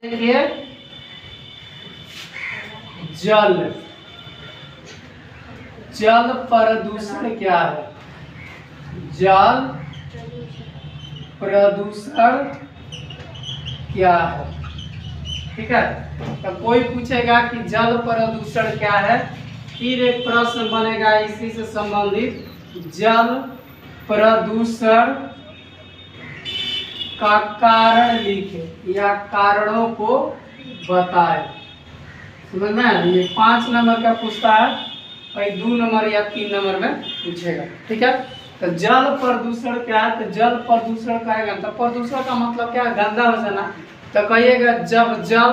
देखिए जल जल प्रदूषण क्या है। जल प्रदूषण क्या है, ठीक है। तो कोई पूछेगा कि जल प्रदूषण क्या है, फिर एक प्रश्न बनेगा इसी से संबंधित, जल प्रदूषण का कारण लिखे या कारणों को बताए। समझ में? ये 5 नंबर का पूछता है और 2 नंबर या 3 नंबर में पूछेगा, ठीक है। तो जल प्रदूषण क्या है, तो जल प्रदूषण कहेगा तो प्रदूषण का मतलब क्या है, गंदा हो जाना। तो कहिएगा जब जल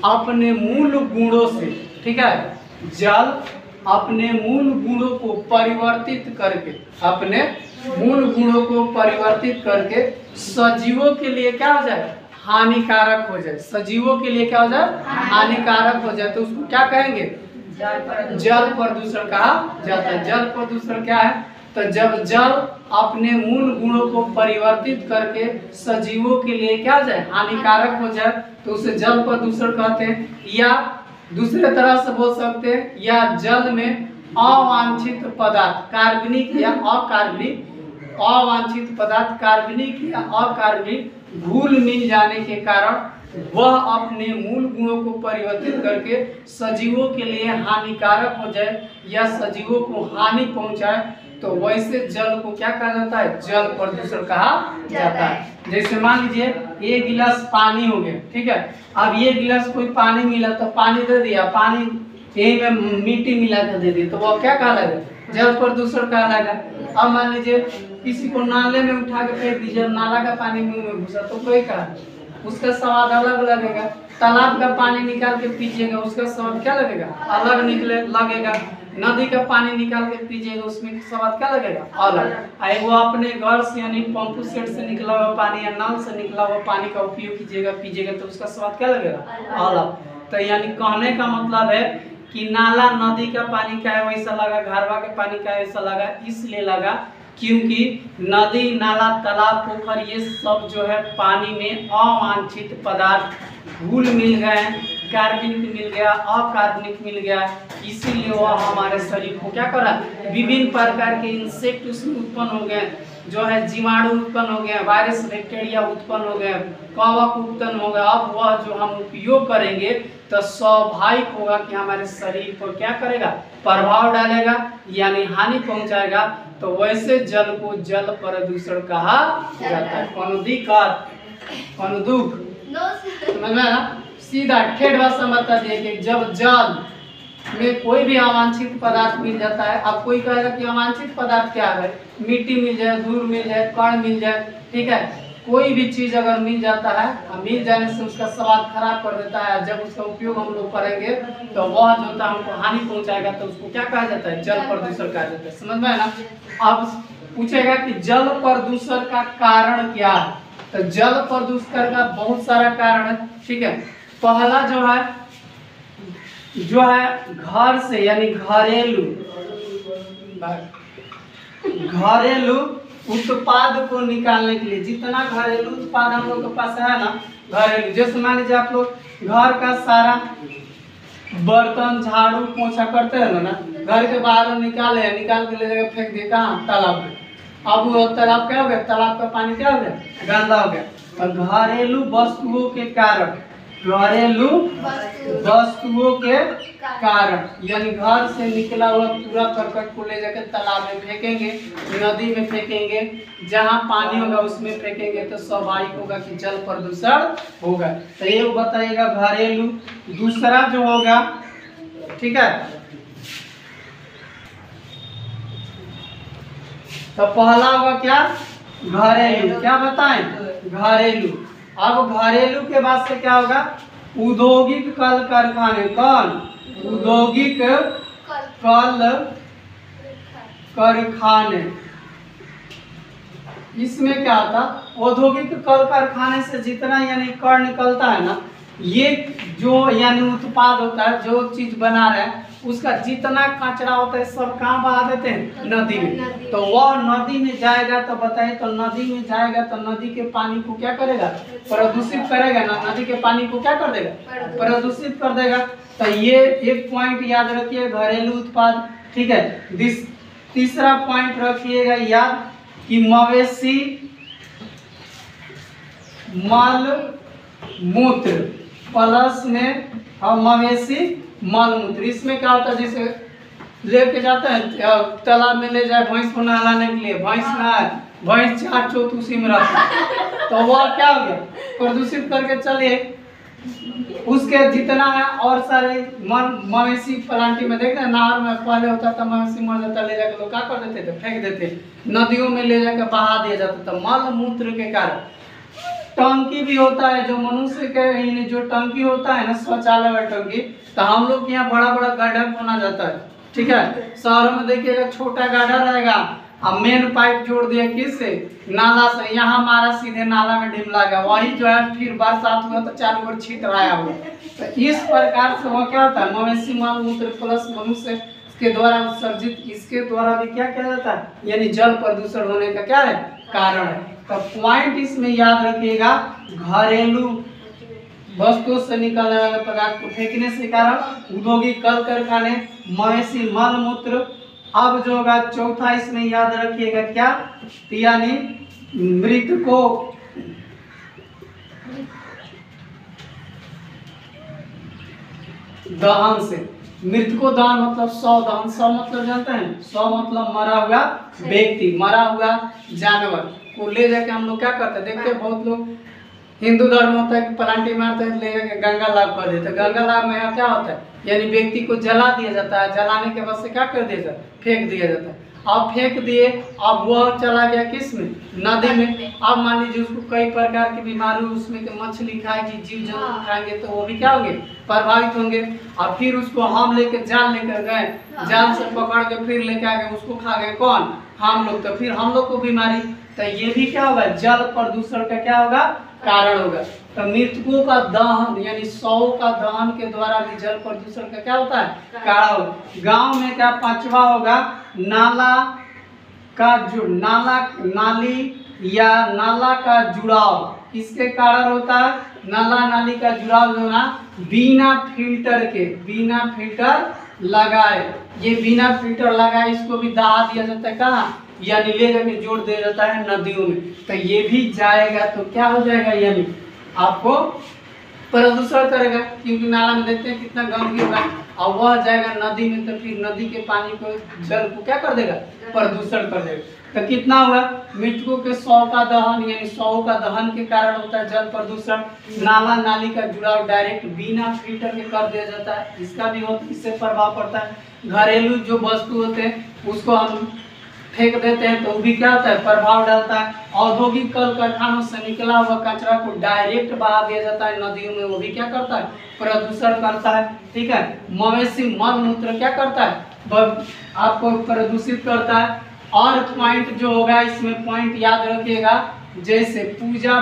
अपने मूल गुणों से, ठीक है, जल अपने मूल गुणों को परिवर्तित करके, अपने मूल गुणों को परिवर्तित करके सजीवों के लिए क्या हो जाए, हानिकारक हो जाए। सजीवों के लिए क्या हो जाए, हानिकारक हो जाए, तो उसको क्या कहेंगे, जल प्रदूषण कहा जाता है। जल प्रदूषण क्या है, तो जब जल अपने मूल गुणों को परिवर्तित करके सजीवों के लिए क्या हो जाए, हानिकारक हो जाए, तो उसे जल प्रदूषण कहते हैं। या दूसरे तरह से बोल सकते हैं, या जल में अवांछित पदार्थ, कार्बनिक या अकार्बनिक, अवांछित पदार्थ कार्बनिक या अकार्बनिक घुल मिल जाने के कारण वह अपने मूल गुणों को परिवर्तित करके सजीवों के लिए हानिकारक हो जाए या सजीवों को हानि पहुंचाए, तो वैसे जल को क्या कहा जाता है, जल प्रदूषण कहा जाता है। जैसे मान लीजिए एक गिलास पानी हो गया, ठीक है। अब ये गिलास कोई पानी मिला तो पानी दे दिया, पानी यही में मिट्टी मिला कर दे दी, तो वो क्या कहलाएगा, जल प्रदूषण कहलाएगा। अब मान लीजिए किसी को नाले में उठा के फेंक दीजिए, नाला का पानी मुंह में घुसा तो कोई कहा, उसका स्वाद अलग लगेगा। तालाब का पानी निकाल के पीजिएगा, उसका स्वाद क्या लगेगा, अलग निकले लगेगा। नदी का पानी निकाल के पीजिएगा, उसमें स्वाद क्या लगेगा, अलग। वो अपने घर से यानी पंप सेट से निकला हुआ पानी या नल से निकला हुआ पानी का उपयोग कीजिएगा, पीजिएगा, तो उसका स्वाद क्या लगेगा, अलग। तो यानी कहने का मतलब है कि नाला नदी का पानी का है वैसा लगा, घरवा के पानी का ऐसा लगा, इसलिए लगा क्योंकि नदी, नाला, तालाब, पोखर ये सब जो है पानी में अवांछित पदार्थ घुल मिल गए, कार्बनिक मिल गया, अकार्बनिक मिल गया, इसीलिए वह हमारे शरीर को क्या करा, विभिन्न प्रकार के इंसेक्ट उसमें उत्पन्न हो गए, जो है जीवाणु उत्पन्न हो गया, वायरस बैक्टीरिया उत्पन्न हो गया, कवक उत्पन्न हो गया। अब वह जो हम उपयोग करेंगे तो स्वाभाविक होगा कि हमारे शरीर पर क्या करेगा, प्रभाव डालेगा, यानी हानि पहुंचाएगा। तो वैसे जल को जल प्रदूषण कहा जाता है। कोनो दिक्कत, कोनो दुख, समझ में ना, सीधा ठेठ भाषा में बता दिए कि जब जल में कोई भी अवांछित पदार्थ मिल जाता है। अब कोई कहेगा कि अवांछित पदार्थ क्या है, मिट्टी मिल जाए, धूल मिल जाए, कण मिल जाए, ठीक है, कोई भी चीज अगर मिल जाता है, मिल जाने से उसका स्वाद खराब कर देता है, जब उसका उपयोग हम लोग करेंगे तो वह जो होता है हमको हानि पहुंचाएगा, तो उसको क्या कहा जाता है, जल प्रदूषण कहा जाता है। समझ में है ना। अब पूछेगा कि जल प्रदूषण का कारण क्या है, तो जल प्रदूषण का बहुत सारा कारण है, ठीक है। पहला जो है घर से यानी घरेलू उत्पाद को निकालने के लिए, जितना घरेलू उत्पाद हम लोग के पास है ना, घरेलू, जैसे मान लीजिए आप लोग घर का सारा बर्तन झाड़ू पोछा करते हैं ना, घर के बाहर निकाल के ले जाकर फेंक दिए कहाँ, तालाब में। अब वो तालाब क्या हो गया, तालाब का पानी क्या हो गया, गंदा हो गया। और घरेलू वस्तुओं के कारण, घरेलू वस्तुओं के कारण यानी घर से निकला हुआ पूरा करकट को ले जाकर तालाब में फेंकेंगे, नदी में फेंकेंगे, जहाँ पानी होगा उसमें फेंकेंगे, तो स्वाभाविक होगा कि जल प्रदूषण होगा। तो ये बताइएगा घरेलू। दूसरा जो होगा, ठीक है, तो पहला होगा क्या, घरेलू, क्या बताएं, घरेलू। अब घरेलू के बाद से क्या होगा, औद्योगिक कल कारखाने, कौन, औद्योगिक कल कारखाने। इसमें क्या होता, औद्योगिक कल कारखाने से जितना यानी कण निकलता है ना, ये जो यानी उत्पाद होता है, जो चीज बना रहे हैं उसका जितना कचरा होता है सब कहाँ बहा देते हैं, नदी में। तो वह नदी में जाएगा तो बताइए, तो नदी में जाएगा तो नदी के पानी को क्या करेगा, प्रदूषित करेगा ना, नदी के पानी को क्या कर देगा, प्रदूषित कर देगा। तो ये एक पॉइंट याद रखिए, घरेलू उत्पाद। ठीक है, तीसरा पॉइंट रखिएगा याद कि मवेशी मल मूत्र प्लस में और मवेशी मल मूत्र। इसमें क्या होता है, जैसे लेके जाते हैं तालाब में, ले जाए भैंस को नहलाने के लिए, भैंस नहाए, भैंस 4 चौथ उसी में रहती है, तो वह क्या हो गया, प्रदूषित करके चलिए। उसके जितना है और सारे मवेशी प्लांटी में देखते हैं, नहर में पहले होता था मवेशी मर जाता, ले जाकर लोग क्या कर देते थे, फेंक देते, नदियों में ले जाकर बहा दिया जाता था मल मूत्र के कारण। टंकी भी होता है जो मनुष्य के, जो टंकी होता है ना, शौचालय वाला टंकी, तो हम लोग के यहाँ बड़ा बड़ा गड्ढा बना जाता है। ठीक है, शहरों में देखिएगा छोटा गड्ढा रहेगा, अब मेन पाइप जोड़ दिया किससे, नाला से, यहाँ हमारा सीधे नाला में डिमला गया, वही जो है फिर बरसात हुआ तो चारों ओर छीट रहा हुआ। तो इस प्रकार से वो क्या होता है, मवेशी मल मूत्र प्लस मनुष्य के द्वारा उत्सर्जित, इसके द्वारा भी क्या किया जाता है, यानी जल प्रदूषण होने का क्या है, कारण है। तो पॉइंट इसमें याद रखिएगा, घरेलू वस्तुओं से निकलने वाले पदार्थ को फेंकने से कारण औद्योगिक कल कारखाने, मवेशी मल मूत्र। अब जो होगा चौथा इसमें याद रखिएगा क्या, यानी मृतकों दहन से। मृतकों दहन मतलब सौ दहन, सौ मतलब जानते हैं, सौ मतलब मरा हुआ व्यक्ति, मरा हुआ जानवर को ले जाके हम लोग क्या करते हैं, देखते हैं बहुत लोग हिंदू धर्म होता है कि प्लांटी मारते हैं, ले जाके गंगा लाभ कर देते हैं। गंगा लाभ में क्या होता है, यानी व्यक्ति को जला दिया जाता है, जलाने के बाद से क्या कर दिया जाता है, फेंक दिया जाता है। अब फेंक दिए, अब वह चला गया किस में, नदी में। अब मान लीजिए उसको कई प्रकार की बीमारी, उसमें के मछली खाएगी, जीव जंतु खाएंगे, तो वो भी क्या होंगे, प्रभावित होंगे। और फिर उसको हम लेके जाल लेकर गए, जाल से पकड़ के फिर लेके आ गए, उसको खा गए कौन, हम लोग, तो फिर हम लोग को बीमारी। तो ये भी क्या होगा, जल प्रदूषण का क्या होगा, कारण होगा। तो मृतकों का दहन यानी शव का दहन के द्वारा भी जल प्रदूषण का क्या होता है, कारण होगा। गांव में क्या पांचवा होगा, नाला का जो नाली या नाला का जुड़ाव किसके कारण होता है, नाला नाली का जुड़ाव जो ना बिना फिल्टर लगाए, ये बिना फिल्टर लगाए इसको भी दहा दिया जाता है, कहाँ, यानी ले जाके जोड़ दिया जाता है नदियों में। तो ये भी जाएगा तो क्या हो जाएगा, यानी आपको प्रदूषण करेगा, क्योंकि नाला में देखते हैं कितना गंदगी होगा, और वह जाएगा नदी में, तो फिर नदी के पानी को, जल को क्या कर देगा, प्रदूषण कर देगा। तो कितना हुआ, मृतकों के शव का दहन यानी शव का दहन के कारण होता है जल प्रदूषण। नाला नाली का जुड़ाव डायरेक्ट बिना फिल्टर के कर दिया जाता है, इसका भी होता, इससे प्रभाव पड़ता है। घरेलू जो वस्तु होते हैं उसको हम फेंक देते हैं तो भी क्या होता है, प्रभाव डालता है। औद्योगिक कल कारखानों से निकला हुआ कचरा को डायरेक्ट बहा दिया जाता है नदियों में, वो भी क्या करता है, प्रदूषण करता है। ठीक है, मवेशी मल मूत्र क्या करता है, आपको प्रदूषित करता है। और पॉइंट जो होगा इसमें पॉइंट याद रखिएगा, जैसे पूजा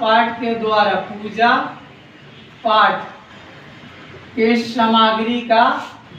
पाठ के द्वारा, पूजा पाठ के सामग्री का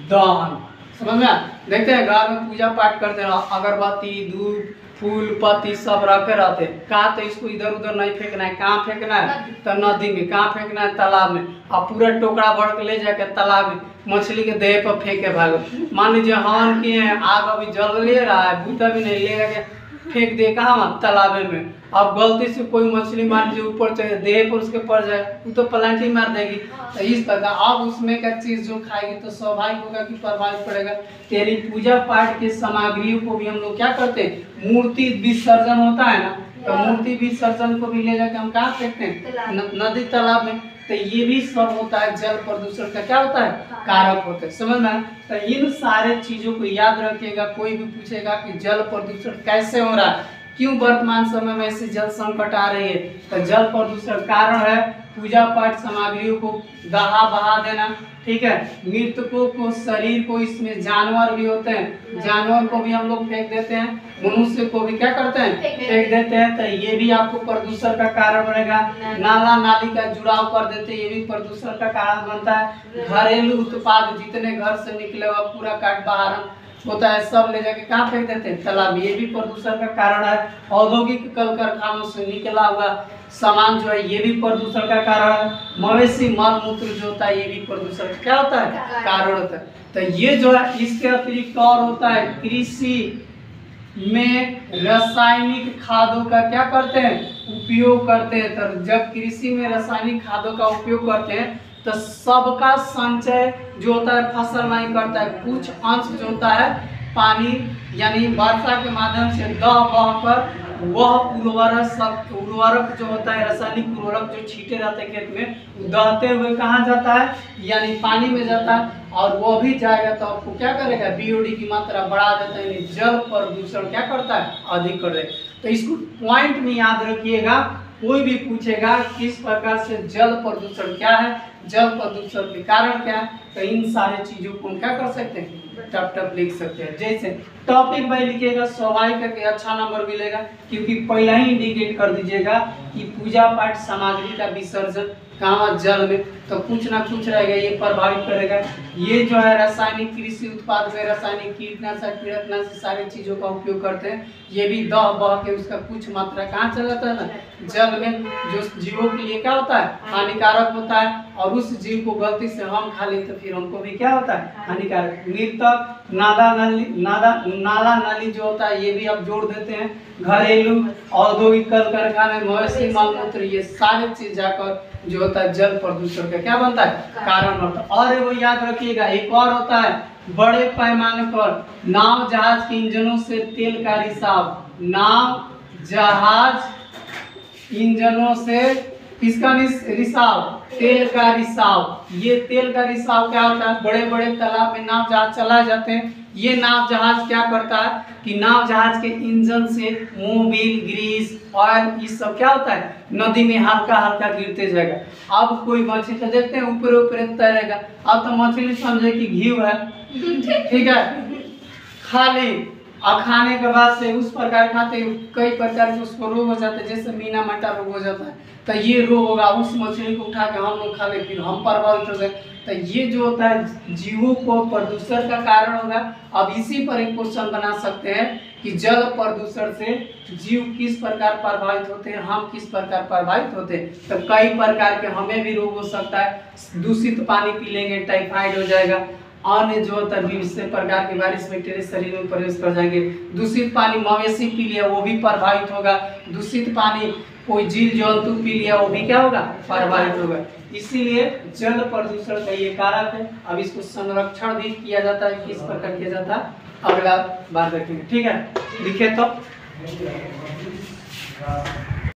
दहन, समझ में, देखते हैं घर में पूजा पाठ करते हैं, अगरबत्ती धूप फूल पत्ती सब रखे रहते हैं, कहा तो इसको इधर उधर नहीं फेंकना है, कहाँ फेंकना है, तो नदी में, कहाँ फेंकना है, तालाब में। अब पूरा टोकरा भर के ले जाके तालाब में मछली के देह पर फेंके भागो। मान लीजिए हवन किए हैं, आग अभी जल ले रहा है, भूता भी नहीं, ले जाके फेंक दिए कहाँ, तालाब में। अब गलती से कोई मछली मान लीजिए ऊपर चढ़े, देह पर उसके पड़ जाए, वो तो प्लांटी मार देगी। तो इस प्रकार अब उसमें का चीज जो खाएगी तो स्वाभाविक होगा कि प्रभावित पड़ेगा। तेरी पूजा पाठ की सामग्रियों को भी हम लोग क्या करते हैं, मूर्ति विसर्जन होता है ना, तो मूर्ति विसर्जन को भी ले जाके हम कहाँ फेंकते हैं, नदी तालाब में। तो ये भी सब होता है जल प्रदूषण का क्या होता है, कारक होता है, समझ में। तो इन सारे चीजों को याद रखिएगा। कोई भी पूछेगा कि जल प्रदूषण कैसे हो रहा है, क्यों वर्तमान समय में ऐसी जल संकट आ रही है, तो जल प्रदूषण कारण है पूजा पाठ सामग्रियों को दहा बहा देना, ठीक है। मृतकों को शरीर को, इसमें जानवर भी होते हैं, जानवर को भी हम लोग फेंक देते हैं, मनुष्य को भी क्या करते हैं, फेंक देते हैं। तो ये भी आपको प्रदूषण का कारण बनेगा। नाला नाली का जुड़ाव कर देते हैं, ये भी प्रदूषण का कारण बनता है। घरेलू उत्पाद जितने घर से निकले हुआ पूरा काट बाहर होता है, सब ले जाके कहाँ फेंक देते हैं, तालाब, ये भी प्रदूषण का कारण है। औद्योगिक कल कारखानों से निकला हुआ सामान जो है ये भी प्रदूषण का कारण है। मवेशी मल मूत्र जो होता है ये भी प्रदूषण का क्या होता है, कारण होता है। तो ये जो है, इसके अतिरिक्त और होता है, कृषि में रासायनिक खादों का क्या करते हैं, उपयोग करते हैं। तो जब कृषि में रासायनिक खादों का उपयोग करते हैं तो सबका संचय जो होता है फसल नहीं करता है, कुछ अंश जो होता है पानी यानी वर्षा के माध्यम से दह बह कर वह उर्वरक जो होता है, रासायनिक उर्वरक जो छीटे रहते हैं खेत में, दहते हुए कहाँ जाता है, यानी पानी में जाता है। और वो भी जाएगा तो आपको क्या करेगा, बीओडी की मात्रा बढ़ा देता है, यानी जल प्रदूषण क्या करता है, अधिक कर देगा। तो इसको पॉइंट में याद रखिएगा, कोई भी पूछेगा किस प्रकार से जल प्रदूषण क्या है, जल प्रदूषण के कारण क्या है, तो इन सारी चीजों को हम क्या कर सकते हैं, टप टप लिख सकते हैं। जैसे टॉपिक भाई लिखिएगा, स्वाभाविक करके अच्छा नंबर मिलेगा, क्योंकि पहला ही इंडिकेट कर दीजिएगा कि पूजा पाठ सामग्री का विसर्जन कहाँ, जल में, तो कुछ ना कुछ रहेगा, ये प्रभावित करेगा। ये जो है रासायनिक कृषि उत्पाद में रासायनिक कीटनाशक सारी चीजों का उपयोग करते हैं, ये भी दह बह के उसका कुछ मात्रा कहाँ चला जाता है ना, जल में, जो जीवों के लिए क्या होता है, हानिकारक होता है। और उस जीव को गलती से हम खा लें तो फिर हमको भी क्या होता है, हानिकारक। मृतक नाला नाली जो होता है ये भी आप जोड़ देते हैं। घरेलू औद्योगिक कल कारखाने, मवेशी मल मूत्र, ये सारी चीज जाकर जो होता है जल प्रदूषण का क्या बनता है, कारण बनता है। और वो याद रखिएगा, एक और होता है बड़े पैमाने पर नाव जहाज के इंजनों से तेल का रिसाव, नाव जहाज इंजनों से किसका रिसाव, तेल का रिसाव। ये तेल का रिसाव क्या होता है, बड़े बड़े तालाब में नाव जहाज चला जाते हैं, ये नाव जहाज क्या करता है कि नाव जहाज के इंजन से मोबिल, ग्रीस, ऑयल, ये सब क्या होता है नदी में हल्का हल्का गिरते जाएगा। अब कोई मछली तो देखते हैं ऊपर ऊपर तैरेगा, अब तो मछली समझे कि घी है, ठीक है, खाली और खाने के बाद से उस प्रकार खाते कई प्रकार के उसको रोग हो जाते हैं, जैसे मीना माटा रोग हो जाता है, तो ये रोग होगा, उस मछली को उठा के हम लोग खा ले, फिर हम प्रभावित हो गए। तो ये जो होता है जीवों को प्रदूषण का कारण होगा। अब इसी पर एक क्वेश्चन बना सकते हैं कि जल प्रदूषण से जीव किस प्रकार प्रभावित होते हैं, हम किस प्रकार प्रभावित होते हैं। तो कई प्रकार के हमें भी रोग हो सकता है, दूषित पानी पी लेंगे टाइफाइड हो जाएगा, अन्य जो होता है विभिन्न प्रकार के वायरस बैक्टीरिया शरीर में प्रवेश कर जाएंगे। दूषित पानी मवेशी पी लिया वो भी प्रभावित होगा, दूषित पानी कोई जीव जंतु पी लिया वो भी क्या होगा, प्रभावित होगा। इसीलिए जल प्रदूषण का ये कारक है। अब इसको संरक्षण भी किया जाता है, किस प्रकार किया जाता है अगला बार देखेंगे, ठीक है। लिखे तो